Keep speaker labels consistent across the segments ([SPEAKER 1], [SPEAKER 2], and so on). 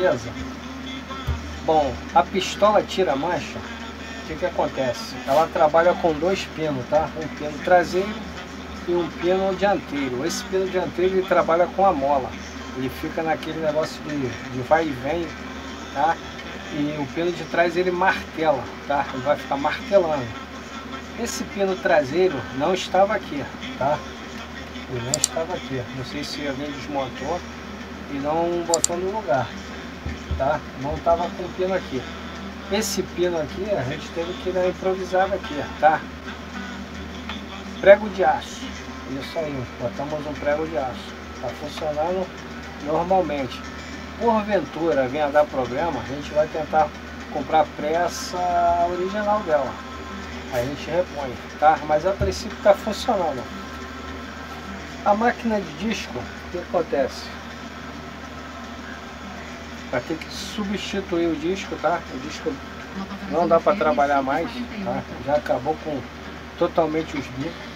[SPEAKER 1] Beleza? Bom, a pistola tira-mancha, o que acontece? Ela trabalha com dois pinos, tá? Um pino traseiro e um pino dianteiro. Esse pino dianteiro ele trabalha com a mola. Ele fica naquele negócio de vai e vem, tá? E o pino de trás ele martela, tá? Ele vai ficar martelando. Esse pino traseiro não estava aqui, tá? Ele não estava aqui. Não sei se alguém desmontou e não botou no lugar, tá? Não estava com o pino aqui. Esse pino aqui a gente teve que dar improvisado aqui, tá? Prego de aço. Isso aí, botamos um prego de aço. Tá funcionando normalmente. Porventura venha dar problema, a gente vai tentar comprar a peça original dela. Aí a gente repõe, tá? Mas a princípio está funcionando. A máquina de disco, o que acontece? Vai ter que substituir o disco, tá? O disco não dá para trabalhar mais, tá? Já acabou com totalmente os bicos.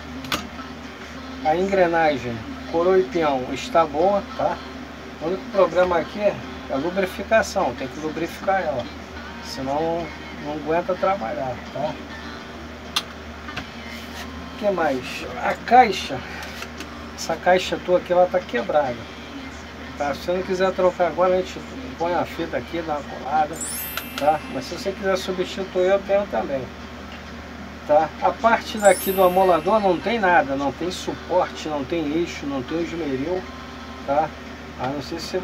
[SPEAKER 1] A engrenagem coroa e peão está boa, tá? O único problema aqui é a lubrificação, tem que lubrificar ela, senão não aguenta trabalhar, tá? O que mais? A caixa, essa caixa tua aqui, ela tá quebrada, tá? Se você não quiser trocar agora, a gente põe a fita aqui, dá uma colada, tá? Mas se você quiser substituir, eu tenho também, tá? A parte daqui do amolador não tem nada, não tem suporte, não tem eixo, não tem esmeril, tá? Ah, não sei se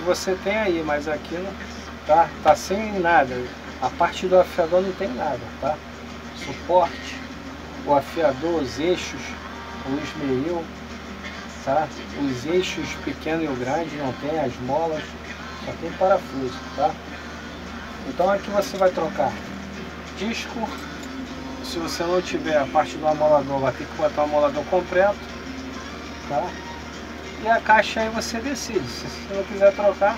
[SPEAKER 1] você tem aí, mas aqui não, tá sem nada. A parte do afiador não tem nada, tá? Suporte, o afiador, os eixos, o esmeril, tá? Os eixos pequeno e o grande não tem, as molas, só tem parafuso, tá? Então aqui você vai trocar disco. Se você não tiver a parte do amolador, vai ter que botar o amolador completo, tá? E a caixa aí você decide. Se você não quiser trocar,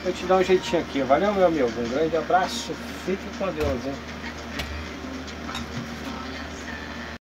[SPEAKER 1] eu te dou um jeitinho aqui. Valeu, meu amigo. Um grande abraço. Fique com Deus, hein?